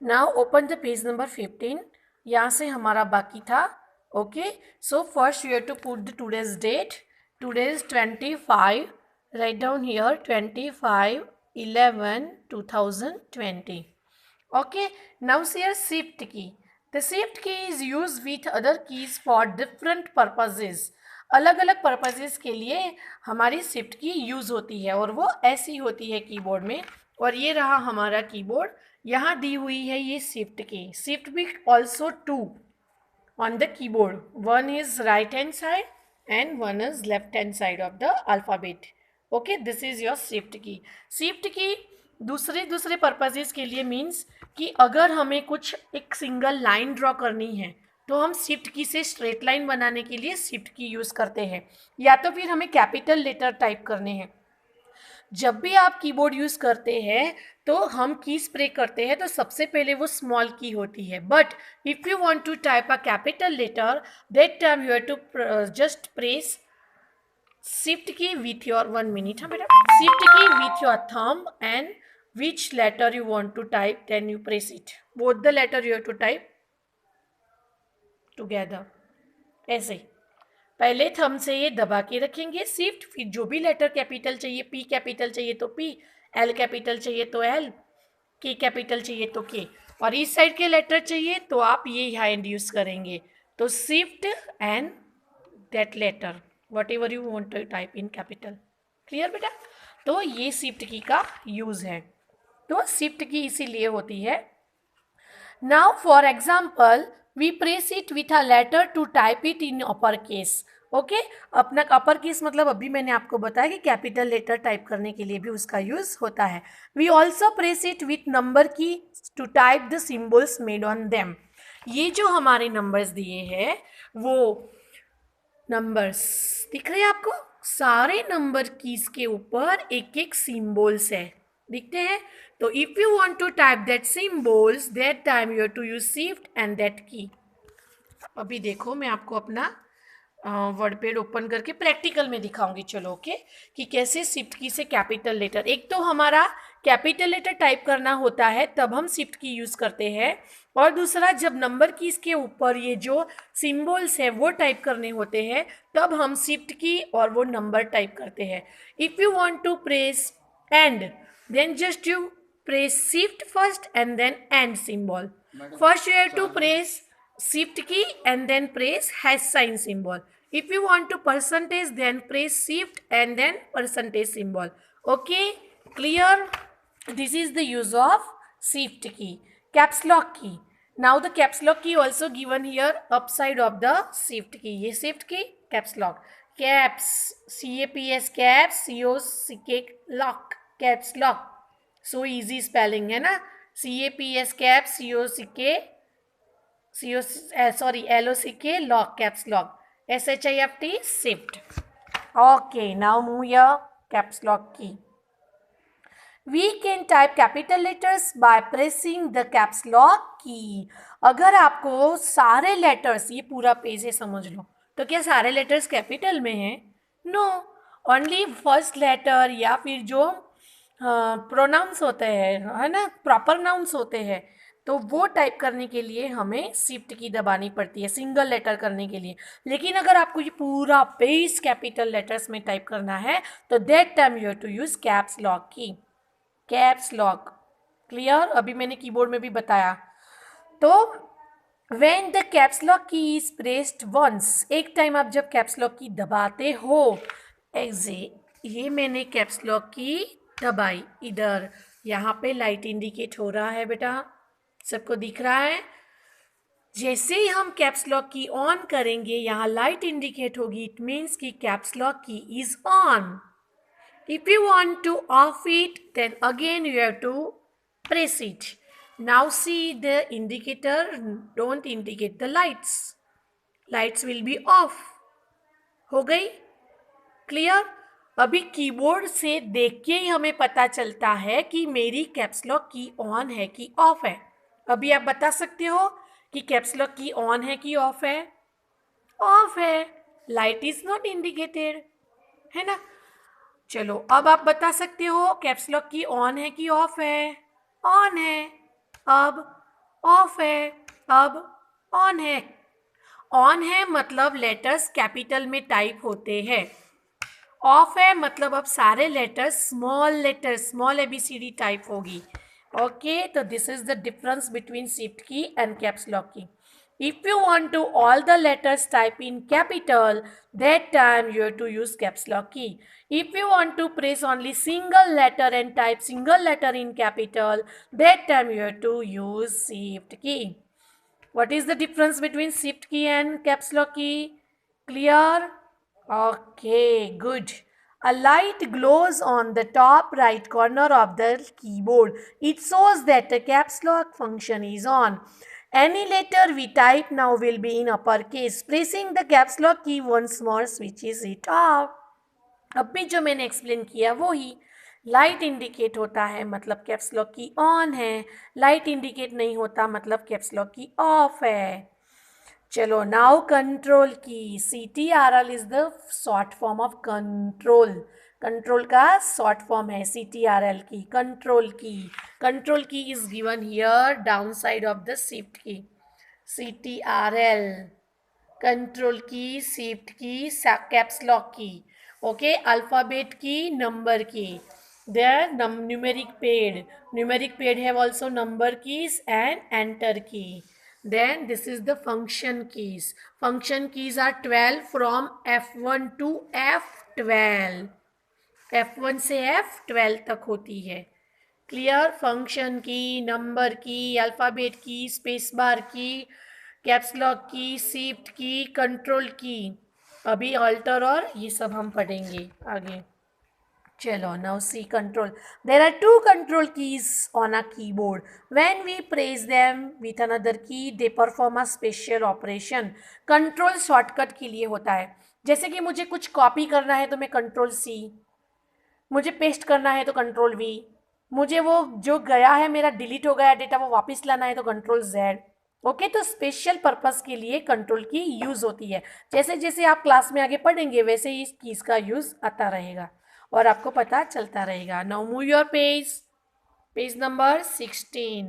Now open the page number 15। यहाँ से हमारा बाकी था। Okay, so first you have to put the today's date. Today is 25। Write down here 25/11/2020। Okay, now see here shift key. The shift key is used with other keys for different purposes. अलग अलग purposes के लिए हमारी shift की use होती है और वो ऐसी होती है कीबोर्ड में। और ये रहा हमारा कीबोर्ड, यहाँ दी हुई है ये शिफ्ट की। शिफ्ट भी also two on the keyboard, one is right hand side and one is left hand side of the alphabet. Okay, this is your shift key. Shift key दूसरे दूसरे purposes के लिए means कि अगर हमें कुछ एक सिंगल लाइन ड्रॉ करनी है तो हम शिफ्ट की से स्ट्रेट लाइन बनाने के लिए शिफ्ट की यूज़ करते हैं, या तो फिर हमें कैपिटल लेटर टाइप करने हैं। जब भी आप कीबोर्ड यूज़ करते हैं तो हम कीज प्रे करते हैं तो सबसे पहले वो स्मॉल की होती है, but if you want to type a capital letter that time you have to just press shift key with your 1 minute, हाँ बेटा, shift key with your thumb and which letter you want to type, then you press it, both the letter you have to type together। ऐसे पहले thumb से ये दबा के रखेंगे shift, फिर जो भी लेटर कैपिटल चाहिए, पी कैपिटल चाहिए तो पी, एल कैपिटल चाहिए तो एल, के कैपिटल चाहिए तो के, और इस साइड के लेटर चाहिए तो आप ये हैंड यूज करेंगे। तो shift and that letter whatever you want to type in capital. Clear बेटा? तो ये शिफ्ट की का यूज है। तो शिफ्ट की इसीलिए होती है। Now for example we press it with a letter to type it in upper case. Okay, अपना अपर केस मतलब अभी मैंने आपको बताया कि कैपिटल लेटर टाइप करने के लिए भी उसका यूज होता है। We also press it with number key to type the symbols made on them. ये जो हमारे नंबर्स दिए हैं वो नंबर्स दिख रहे हैं आपको, सारे नंबर कीज के ऊपर एक एक सिम्बल्स है, दिखते हैं। तो if you want to type that symbols that time you have to use shift and that key. अभी देखो मैं आपको अपना वर्ड पेड ओपन करके प्रैक्टिकल में दिखाऊंगी, चलो ओके, कि कैसे शिफ्ट की से कैपिटल लेटर, एक तो हमारा कैपिटल लेटर टाइप करना होता है तब हम शिफ्ट की यूज करते हैं, और दूसरा जब नंबर कीज के ऊपर ये जो सिंबल्स है वो टाइप करने होते हैं तब हम शिफ्ट की और वो नंबर टाइप करते हैं। If you want to press and then just you press shift first and then and symbol. First you have to press shift key and then press hash sign symbol. If you want to percentage then press shift and then percentage symbol. Okay, clear? This is the use of shift key. Caps lock key. Now the caps lock key also given here upside of the shift key. ये shift key caps lock. Caps CAPS caps COCK lock caps lock. So easy spelling है ना, CAPS caps COCK LOCK lock caps lock SHIFT shift. Okay, now move your caps lock key. We can type capital letters by pressing the caps lock key. अगर आपको सारे letters, ये पूरा page है समझ लो, तो क्या सारे लेटर्स कैपिटल में हैं? नो, ओनली फर्स्ट लेटर या फिर जो प्रोनाउंस होते हैं है ना, प्रॉपर नाउंस होते हैं, तो वो टाइप करने के लिए हमें शिफ्ट की दबानी पड़ती है सिंगल लेटर करने के लिए। लेकिन अगर आपको ये पूरा पेज कैपिटल लेटर्स में टाइप करना है तो that time you have to use caps lock key, caps lock. Clear? अभी मैंने कीबोर्ड में भी बताया। तो when the caps lock key is pressed once, एक टाइम आप जब कैप्स लॉक की दबाते हो, ये मैंने कैप्स लॉक की दबाई, इधर यहाँ पे लाइट इंडिकेट हो रहा है बेटा, सबको दिख रहा है? जैसे ही हम कैप्स लॉक की ऑन करेंगे यहाँ लाइट इंडिकेट होगी, इट मीन्स कि caps lock key is on. If you want to off it, then again you have to press it. Now see the indicator, don't indicate the lights. Lights will be off. हो गई? Clear? अभी keyboard से देख के ही हमें पता चलता है कि मेरी कैप्स लॉक की ऑन है कि ऑफ है। अभी आप बता सकते हो कि कैप्स लॉक की ऑन है कि ऑफ है? ऑफ है, लाइट इज नॉट इंडिकेटेड, है ना? चलो अब आप बता सकते हो कैप्स लॉक की ऑन है कि ऑफ है? ऑन है। अब ऑफ है, अब ऑन है। ऑन है मतलब लेटर्स कैपिटल में टाइप होते हैं, ऑफ है मतलब अब सारे लेटर्स स्मॉल एबीसीडी टाइप होगी। ओके, तो this is the difference between shift की एंड कैप्स लॉक की। If you want to all the letters type in capital, that time you have to use caps lock key. If you want to press only single letter and type single letter in capital, that time you have to use shift key. What is the difference between shift key and caps lock key? Clear? Okay, good. A light glows on the top right corner of the keyboard. It shows that the caps lock function is on. Any letter we type now will be in uppercase. Pressing the caps lock key once more switches it off. अब भी जो मैंने explain किया वो ही, light indicate होता है मतलब caps lock key on है, लाइट इंडिकेट नहीं होता मतलब कैप्स लॉक की ऑफ है। चलो, now control key, CTRL is the short form of control. Control का शॉर्ट फॉर्म है CTRL key, control key. Control key is given here down side of the shift key, CTRL। Control key, shift key, caps lock key. Okay, alphabet key, number key. There numeric pad have also number keys and enter key. Then this is the function keys. Function keys are 12 from F1 to F12. F1 से F12 तक होती है। Clear? Function की, number की, alphabet की, space bar की, caps lock की, shift की, कंट्रोल की। अभी ऑल्टर और ये सब हम पढ़ेंगे आगे। चलो, now see control. There are two control keys on a keyboard. When we press them with another key, they perform a special operation. Control shortcut के लिए होता है। जैसे कि मुझे कुछ कॉपी करना है तो मैं कंट्रोल C, मुझे पेस्ट करना है तो कंट्रोल V, मुझे वो जो गया है मेरा डिलीट हो गया डेटा वो वापस लाना है तो कंट्रोल Z। ओके, तो स्पेशल पर्पस के लिए कंट्रोल की यूज़ होती है। जैसे जैसे आप क्लास में आगे पढ़ेंगे वैसे ही इस कीज़ का यूज़ आता रहेगा और आपको पता चलता रहेगा। Now move your page, page number 16।